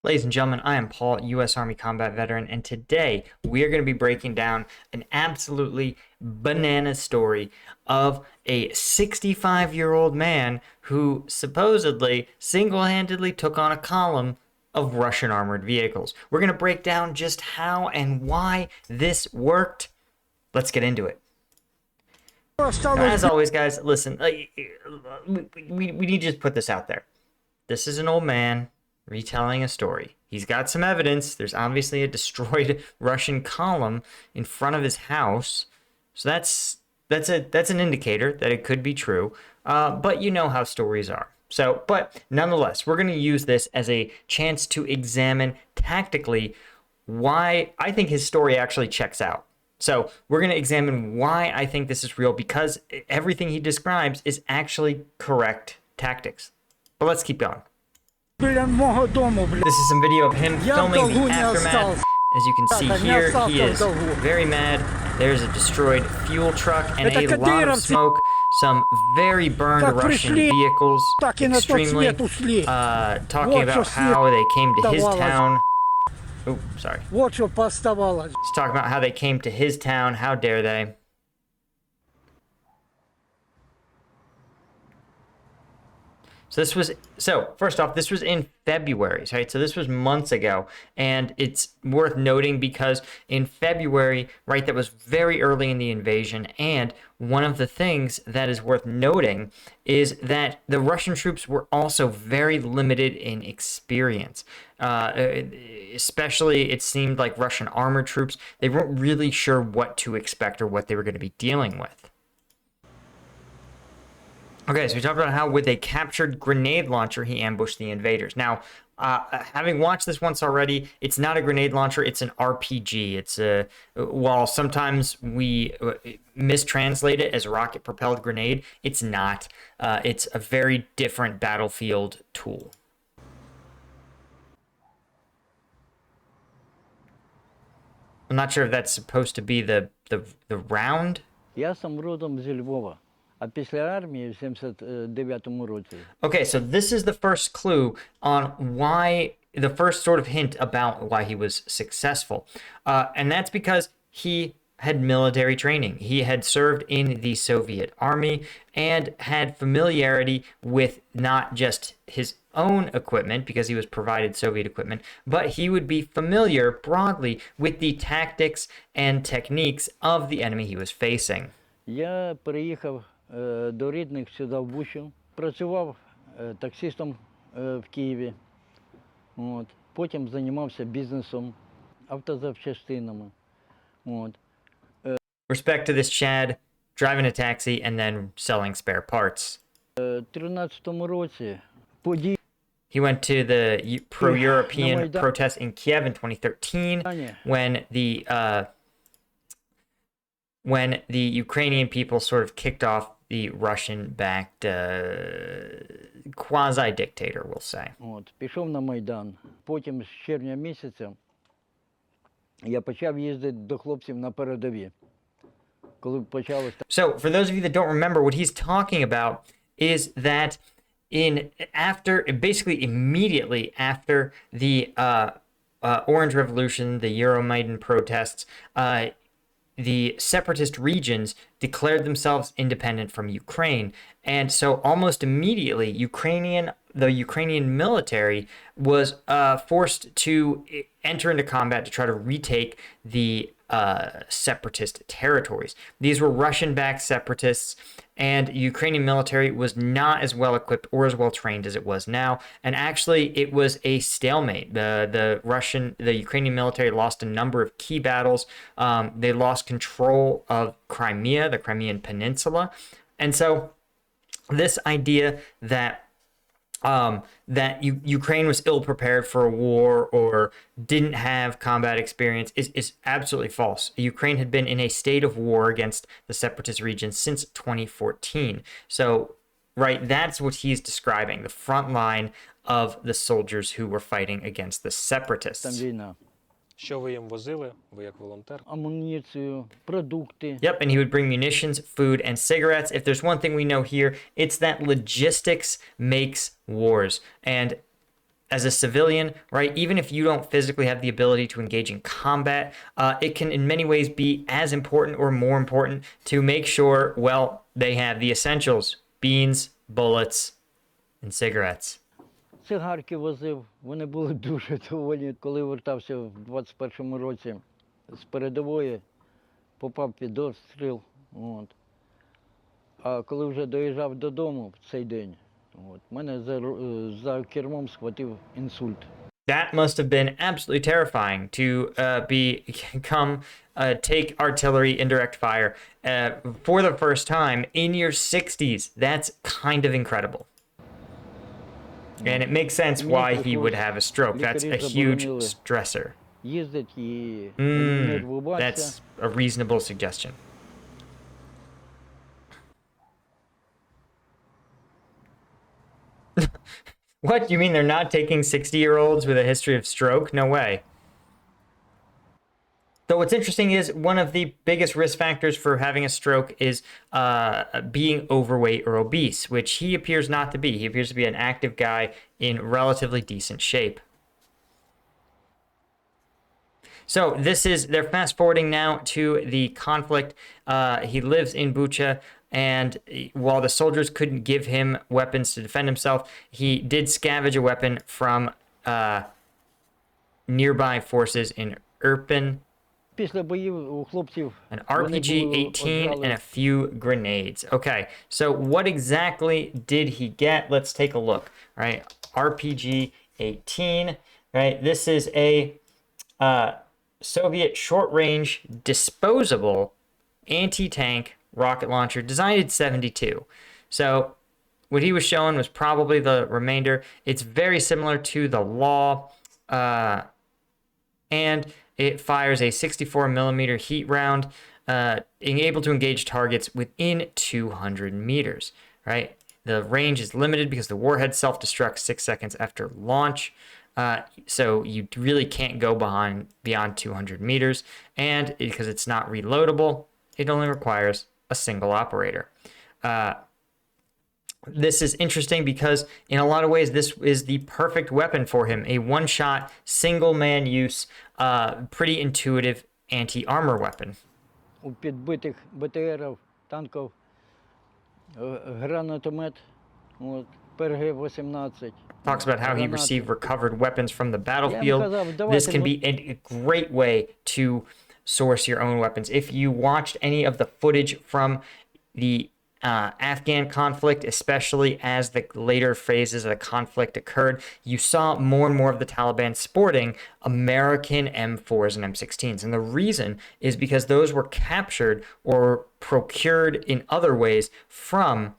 Ladies and gentlemen, I am Paul, U.S. Army combat veteran, and today we are going to be breaking down an absolutely banana story of a 65-year-old man who supposedly single-handedly took on a column of Russian armored vehicles. We're going to break down just how and why this worked. Let's get into it. As always, guys, listen, we need to just put this out there. This is an old man retelling a story. He's got some evidence. There's obviously a destroyed Russian column in front of his house. So that's an indicator that it could be true. But you know how stories are. But nonetheless, we're going to use this as a chance to examine tactically why I think his story actually checks out. So we're going to examine why I think this is real, because everything he describes is actually correct tactics. But let's keep going. This is some video of him filming the aftermath. As you can see here, he is very mad. There's a destroyed fuel truck and a lot of smoke. Some very burned Russian vehicles. Extremely talking about how they came to his town. Oh, sorry. He's talking about how they came to his town. How dare they? So first off, this was in February, right? So this was months ago, and it's worth noting because in February, right, that was very early in the invasion, and one of the things that is worth noting is that the Russian troops were also very limited in experience. Especially, it seemed like Russian armored troops, they weren't really sure what to expect or what they were going to be dealing with. Okay, so we talked about how with a captured grenade launcher, he ambushed the invaders. Now, having watched this once already, it's not a grenade launcher, it's an RPG. It's while sometimes we mistranslate it as a rocket-propelled grenade, it's not. It's a very different battlefield tool. I'm not sure if that's supposed to be the round. Я сам родом зі Львова. Okay, so this is the first clue on why, the first sort of hint about why he was successful. And that's because he had military training. He had served in the Soviet army and had familiarity with not just his own equipment, because he was provided Soviet equipment, but he would be familiar broadly with the tactics and techniques of the enemy he was facing. Я переїхав до рідних сюди в Бучу, працював таксистом в Києві. От. Потім займався бізнесом, автозапчастинами. От. Respect to this Chad, driving a taxi and then selling spare parts. році He went to the pro-European protests in Kiev in 2013 when the Ukrainian people sort of kicked off the Russian-backed quasi-dictator, we'll say. От, пішов на Майдан. Потім з червня місяця я почав їздити до хлопців на передові. Коли почалось... So, for those of you that don't remember, what he's talking about is that basically immediately after the Orange Revolution, the Euromaidan protests, the separatist regions declared themselves independent from Ukraine. And so almost immediately, the Ukrainian military was forced to enter into combat to try to retake the separatist territories. These were Russian-backed separatists, and Ukrainian military was not as well equipped or as well trained as it was now. And actually, it was a stalemate. The Ukrainian military lost a number of key battles. They lost control of Crimea, the Crimean Peninsula. And so this idea that Ukraine was ill-prepared for a war or didn't have combat experience is absolutely false. Ukraine had been in a state of war against the separatist regions since 2014. So, right, that's what he's describing, the front line of the soldiers who were fighting against the separatists. Що ви їм возили? Ви як волонтер? Амуніцію, продукти. Yep, and he would bring munitions, food, and cigarettes. If there's one thing we know here, it's that logistics makes wars. And as a civilian, right, even if you don't physically have the ability to engage in combat, it can in many ways be as important or more important to make sure, well, they have the essentials: beans, bullets, and cigarettes. Цигарки возив, вони були дуже довольні. Коли вертався в 21-му році з передової, попав під обстріл. От. А коли вже доїжджав додому в цей день, мене за кермом схватив інсульт. That must have been absolutely terrifying to take artillery indirect fire for the first time in your 60s. That's kind of incredible. And it makes sense why he would have a stroke. That's a huge stressor. Їздить і нервуватися. That's a reasonable suggestion. What? You mean they're not taking 60-year-olds with a history of stroke? No way. Though what's interesting is one of the biggest risk factors for having a stroke is being overweight or obese, which he appears not to be. He appears to be an active guy in relatively decent shape. So they're fast forwarding now to the conflict. He lives in Bucha, and while the soldiers couldn't give him weapons to defend himself, he did scavenge a weapon from nearby forces in Irpin. Після боїв у хлопців An RPG-18 and a few grenades. Okay, so what exactly did he get? Let's take a look. All right, RPG-18. Right, this is a Soviet short-range disposable anti-tank rocket launcher designed in 1972. So what he was showing was probably the remainder. It's very similar to the Law, and it fires a 64 millimeter heat round, able to engage targets within 200 meters, right? The range is limited because the warhead self-destructs 6 seconds after launch. So you really can't go beyond 200 meters. And because it's not reloadable, it only requires a single operator. This is interesting because in a lot of ways, this is the perfect weapon for him. A one-shot, single-man use, pretty intuitive anti-armor weapon. У підбитих БТРів, танків, гранатомет, ПРГ-18. Talks about how he received recovered weapons from the battlefield. This can be a great way to source your own weapons. If you watched any of the footage from the Afghan conflict, especially as the later phases of the conflict occurred, you saw more and more of the Taliban sporting American M4s and M16s. And the reason is because those were captured or procured in other ways from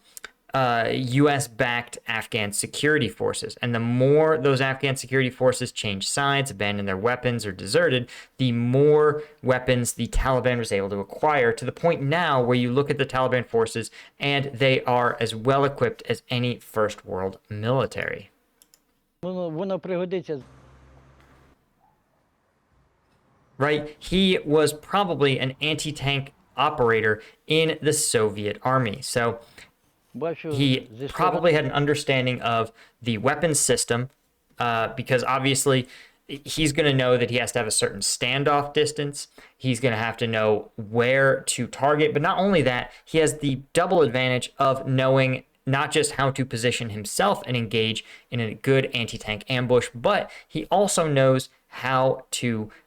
U.S.-backed Afghan security forces. And the more those Afghan security forces changed sides, abandoned their weapons, or deserted, the more weapons the Taliban was able to acquire, to the point now where you look at the Taliban forces and they are as well equipped as any first world military. Воно пригодиться. Right? He was probably an anti-tank operator in the Soviet army. So he probably had an understanding of the weapons system, because obviously he's going to know that he has to have a certain standoff distance. He's going to have to know where to target. But not only that, he has the double advantage of knowing not just how to position himself and engage in a good anti-tank ambush, but he also knows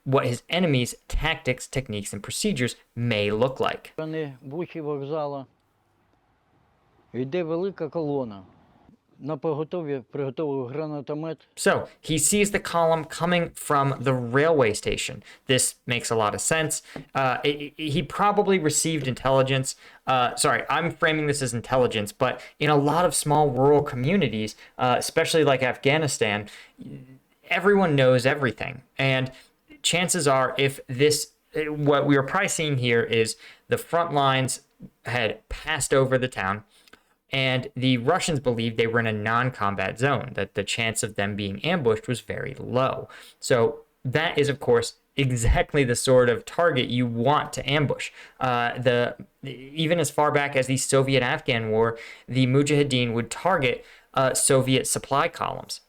what his enemy's tactics, techniques, and procedures may look like. Йде велика колона. На поготові приготовив гранатомет. So he sees the column coming from the railway station. This makes a lot of sense. He probably received intelligence. Sorry, I'm framing this as intelligence, but in a lot of small rural communities, especially like Afghanistan, everyone knows everything. And chances are, what we are probably seeing here is the front lines had passed over the town, and the Russians believed they were in a non-combat zone, that the chance of them being ambushed was very low. So that is, of course, exactly the sort of target you want to ambush. Even as far back as the Soviet-Afghan War, the Mujahideen would target Soviet supply columns.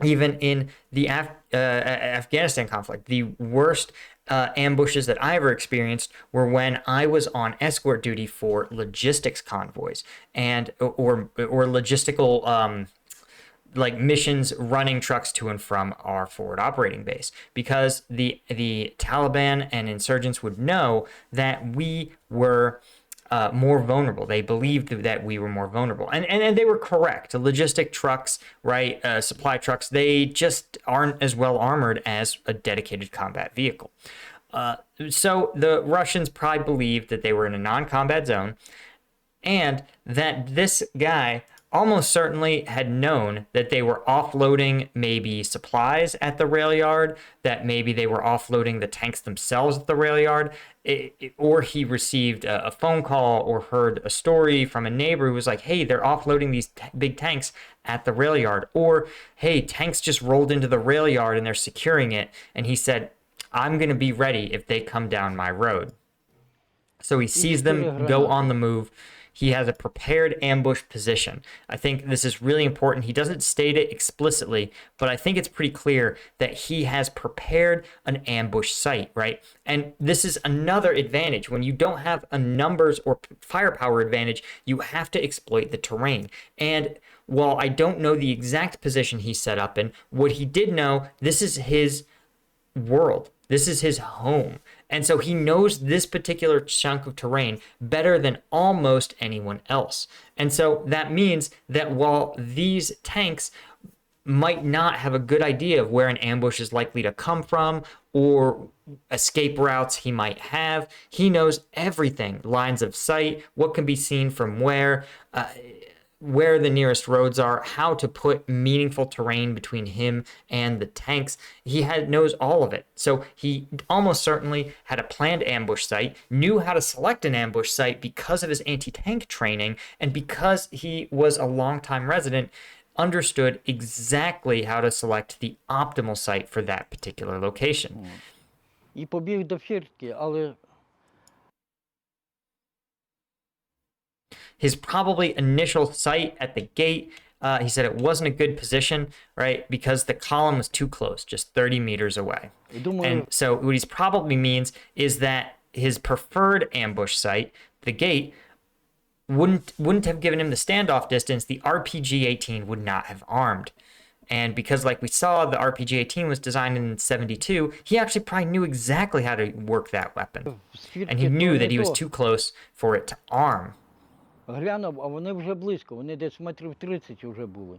even in the Afghanistan conflict. The worst ambushes that I ever experienced were when I was on escort duty for logistics convoys and or logistical like missions running trucks to and from our forward operating base, because the Taliban and insurgents would know that we were more vulnerable. They believed that we were more vulnerable, and they were correct. Logistic trucks, right, supply trucks, they just aren't as well armored as a dedicated combat vehicle. So the Russians probably believed that they were in a non-combat zone, and that this guy almost certainly had known that they were offloading maybe supplies at the rail yard, that maybe they were offloading the tanks themselves at the rail yard, or he received a phone call or heard a story from a neighbor who was like, hey, they're offloading these big tanks at the rail yard, or hey, tanks just rolled into the rail yard and they're securing it. And he said, I'm going to be ready if they come down my road. So he sees them go on the move. He has a prepared ambush position. I think this is really important. He doesn't state it explicitly, but I think it's pretty clear that he has prepared an ambush site, right? And this is another advantage. When you don't have a numbers or firepower advantage, you have to exploit the terrain. And while I don't know the exact position he set up in, what he did know, this is his world. This is his home. And so he knows this particular chunk of terrain better than almost anyone else. And so that means that while these tanks might not have a good idea of where an ambush is likely to come from or escape routes he might have, he knows everything: lines of sight, what can be seen from where the nearest roads are, how to put meaningful terrain between him and the tanks. He knows all of it. So he almost certainly had a planned ambush site, knew how to select an ambush site because of his anti-tank training, and because he was a longtime resident, understood exactly how to select the optimal site for that particular location. І побіг до фіртки, але his probably initial sight at the gate, he said it wasn't a good position, right? Because the column was too close, just 30 meters away. And so what he probably means is that his preferred ambush site, the gate, wouldn't have given him the standoff distance. The RPG-18 would not have armed. And because, like we saw, the RPG-18 was designed in 72, he actually probably knew exactly how to work that weapon. And he knew that he was too close for it to arm. Глянув, а вони вже близько, вони десь метрів 30 вже були.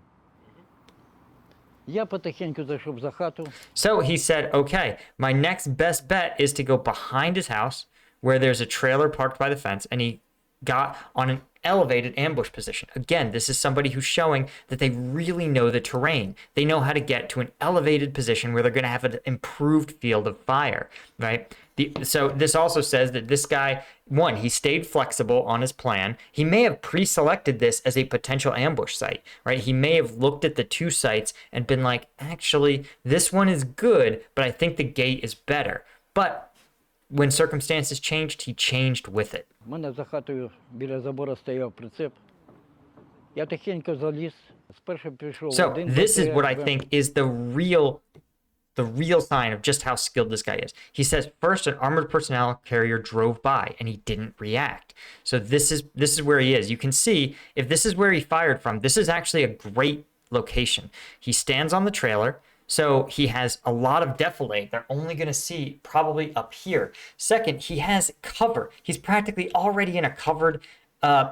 Я потихеньку зайшов за хату. So he said, okay, my next best bet is to go behind his house where there's a trailer parked by the fence, and he got on an elevated ambush position. Again, this is somebody who's showing that they really know the terrain. They know how to get to an elevated position where they're going to have an improved field of fire, right? So this also says that this guy, one, he stayed flexible on his plan. He may have pre-selected this as a potential ambush site, right? He may have looked at the two sites and been like, actually, this one is good, but I think the gate is better. But when circumstances changed, he changed with it. У мене за хатою біля забору стояв прицеп. Я тихенько заліз. Спершу пішов So один. this is what I think is the real sign of just how skilled this guy is. He says first an armored personnel carrier drove by and he didn't react. So this is where he is. You can see if this is where he fired from, this is actually a great location. He stands on the trailer. So he has a lot of defilade. They're only going to see probably up here. Second, he has cover. He's practically already in a covered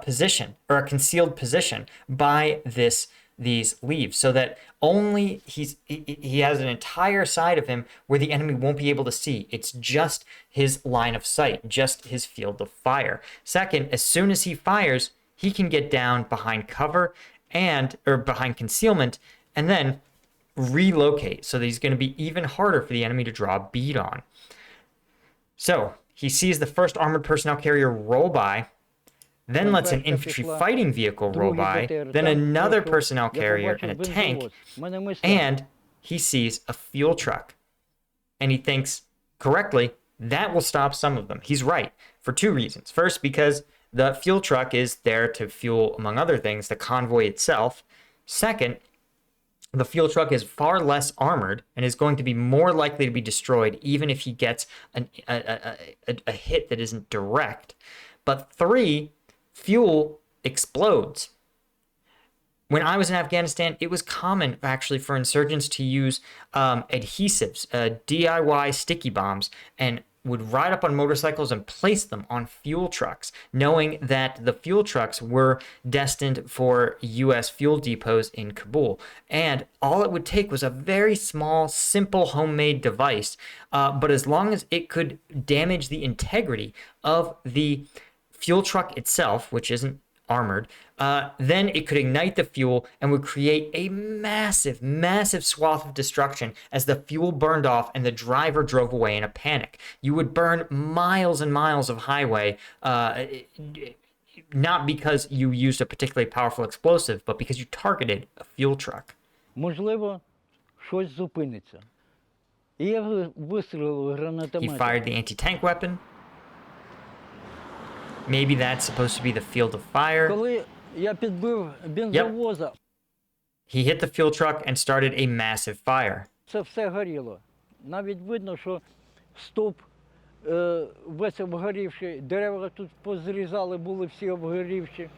position, or a concealed position by these leaves, so that only he has an entire side of him where the enemy won't be able to see. It's just his line of sight, just his field of fire. Second, as soon as he fires, he can get down behind cover or behind concealment, and then relocate, so that he's going to be even harder for the enemy to draw a bead on. So he sees the first armored personnel carrier roll by, then lets an infantry fighting vehicle roll by, then another personnel carrier and a tank, and he sees a fuel truck. And he thinks, correctly, that will stop some of them. He's right, for two reasons. First, because the fuel truck is there to fuel, among other things, the convoy itself. Second, The fuel truck is far less armored and is going to be more likely to be destroyed even if he gets a hit that isn't direct. But 3, fuel explodes. When I was in Afghanistan, it was common actually for insurgents to use adhesives, DIY sticky bombs, and would ride up on motorcycles and place them on fuel trucks, knowing that the fuel trucks were destined for U.S. fuel depots in Kabul. And all it would take was a very small, simple homemade device, but as long as it could damage the integrity of the fuel truck itself, which isn't armored, then it could ignite the fuel and would create a massive, massive swath of destruction as the fuel burned off and the driver drove away in a panic. You would burn miles and miles of highway, not because you used a particularly powerful explosive, but because you targeted a fuel truck. Можливо, щось зупиниться. І я вистрілив He гранатометом. fired the anti-tank weapon. Maybe that's supposed to be the field of fire. Коли я підбив бензовоза, He hit the fuel truck and started a massive fire. це все горіло. Навіть видно, що стовп весь обгорівший, дерева тут позрізали, були всі обгорівші.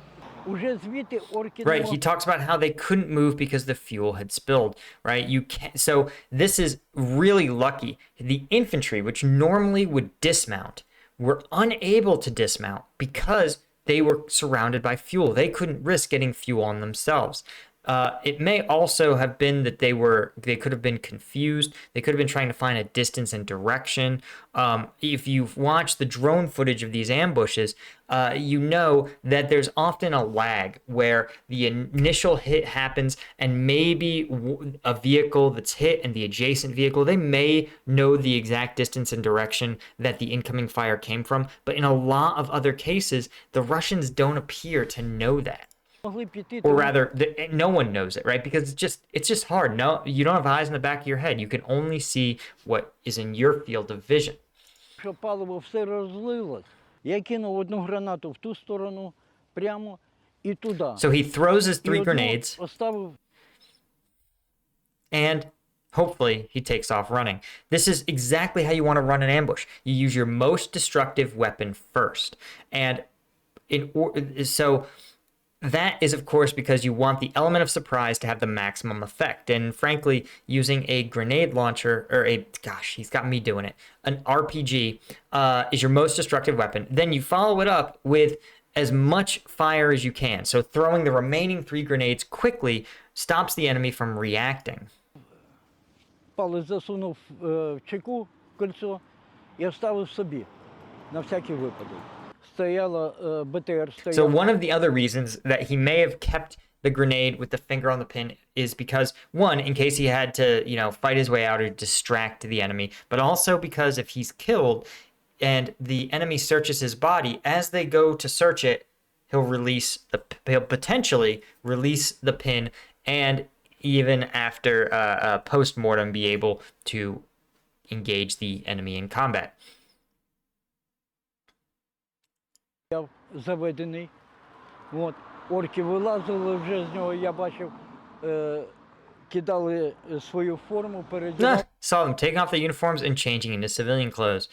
Уже звідти орки не Right, he talks about how they couldn't move because the fuel had spilled, right? You can't, so this is really lucky. The infantry, which normally would dismount, were unable to dismount because they were surrounded by fuel. They couldn't risk getting fuel on themselves. It may also have been that they could have been confused. They could have been trying to find a distance and direction. If you've watched the drone footage of these ambushes, you know that there's often a lag where the initial hit happens and maybe a vehicle that's hit and the adjacent vehicle, they may know the exact distance and direction that the incoming fire came from. But in a lot of other cases, the Russians don't appear to know that. Or rather, no one knows it, right? Because it's just hard. No, you don't have eyes in the back of your head. You can only see what is in your field of vision. Що паливо все розлилось. Я кинув одну гранату в ту сторону, прямо і туди. So he throws his 3 І одну grenades, оставив. and hopefully he takes off running. This is exactly how you want to run an ambush. You use your most destructive weapon first. And so that is, of course, because you want the element of surprise to have the maximum effect. And frankly, using a grenade launcher, or he's got me doing it, an RPG is your most destructive weapon. Then you follow it up with as much fire as you can. So throwing the remaining 3 grenades quickly stops the enemy from reacting. Палець засунув в чеку кольцо і оставив собі, на всякий випадок. So one of the other reasons that he may have kept the grenade with the finger on the pin is because, one, in case he had to, fight his way out or distract the enemy, but also because if he's killed and the enemy searches his body, as they go to search it, he'll potentially release the pin, and even after post-mortem be able to engage the enemy in combat. Заведений. Орки вилазили вже з нього, я бачив, кидали свою форму, передягали. Saw them taking off their uniforms and changing into civilian clothes.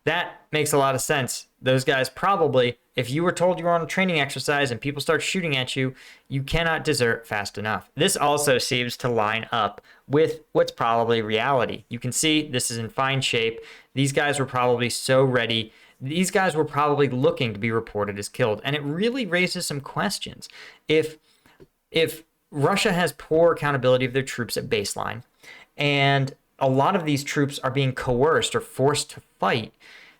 That makes a lot of sense. Those guys probably, if you were told you were on a training exercise and people start shooting at you, you cannot desert fast enough. This also seems to line up with what's probably reality. You can see this is in fine shape. These guys were probably so ready. These guys were probably looking to be reported as killed. And it really raises some questions. If Russia has poor accountability of their troops at baseline, and a lot of these troops are being coerced or forced to fight,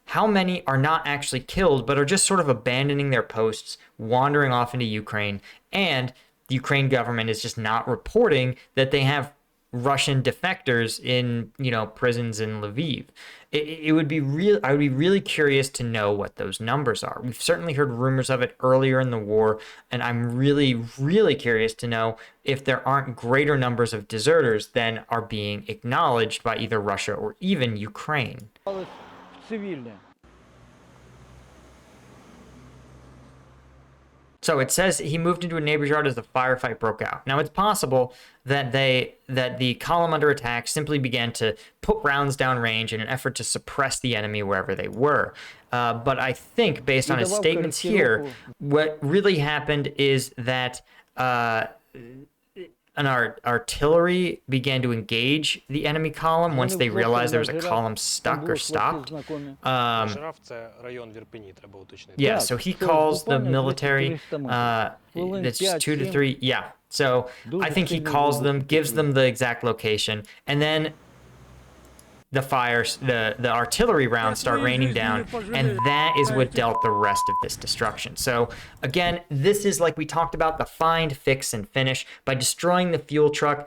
how many are not actually killed, but are just sort of abandoning their posts, wandering off into Ukraine, and the Ukraine government is just not reporting that they have Russian defectors in, prisons in Lviv. I would be really curious to know what those numbers are. We've certainly heard rumors of it earlier in the war, and I'm really, really curious to know if there aren't greater numbers of deserters than are being acknowledged by either Russia or even Ukraine. So it says he moved into a neighbor's yard as the firefight broke out. Now it's possible that the column under attack simply began to put rounds downrange in an effort to suppress the enemy wherever they were. But I think, based on his statements here, what really happened is that artillery began to engage the enemy column once they realized there was a column stuck or stopped. Жираф – це район в Ірпені, треба уточнити. Yeah, so he calls the military, it's 2 to 3, yeah. So I think he calls them, gives them the exact location, and then the artillery rounds start raining down, and that is what dealt the rest of this destruction. So again, this is, like we talked about, the find, fix, and finish. By destroying the fuel truck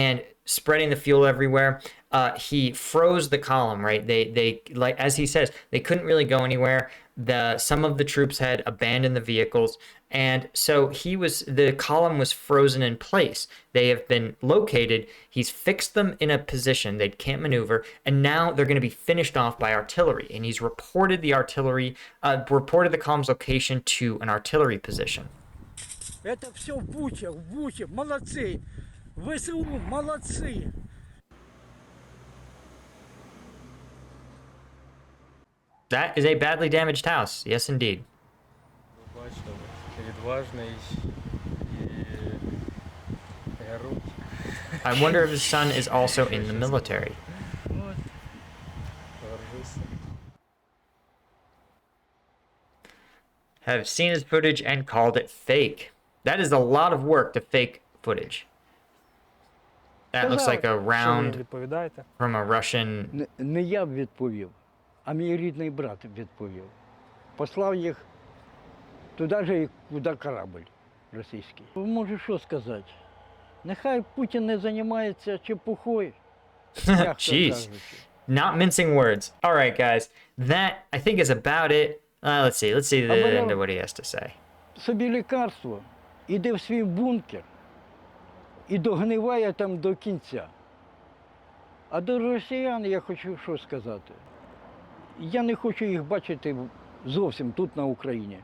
and spreading the fuel everywhere, he froze the column, right? They like, as he says, they couldn't really go anywhere. Some of the troops had abandoned the vehicles, and so the column was frozen in place. They have been located. He's fixed them in a position they can't maneuver, and now they're going to be finished off by artillery. And he's reported the column's location to an artillery position. Это все Буча, молодцы, ВСУ, молодцы. That is a badly damaged house. Yes, indeed. Бачите, відважний і герой. I wonder if his son is also in the military. Горжуся. Have seen his footage and called it fake. That is a lot of work to fake footage. That looks like a Що ви round відповідаєте? from a Russian. Не я б відповів, а мій рідний брат відповів. Послав їх туди же, куди корабль російський. Можу що сказати? Нехай Путін не займається чепухою. Jeez. Not mincing words. All right, guys. That, I think, is about it. Let's see. Let's see the end of what he has to say. Собі лікарство, іди в свій бункер і догниває там до кінця. А до росіян я хочу що сказати. Я не хочу їх бачити зовсім тут на Україні.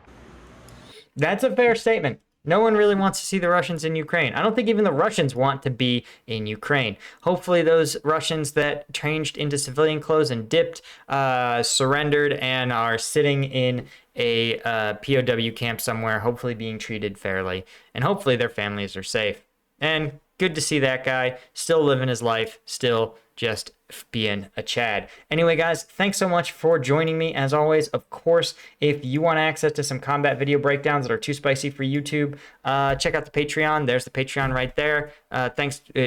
That's a fair statement. No one really wants to see the Russians in Ukraine. I don't think even the Russians want to be in Ukraine. Hopefully those Russians that changed into civilian clothes and dipped, surrendered, and are sitting in a POW camp somewhere, hopefully being treated fairly. And hopefully their families are safe. And good to see that guy still living his life, still just being a Chad. Anyway, guys, thanks so much for joining me. As always, of course, if you want access to some combat video breakdowns that are too spicy for YouTube, check out the Patreon. There's the Patreon right there.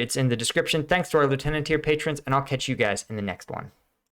It's in the description. Thanks to our Lieutenant tier patrons, and I'll catch you guys in the next one.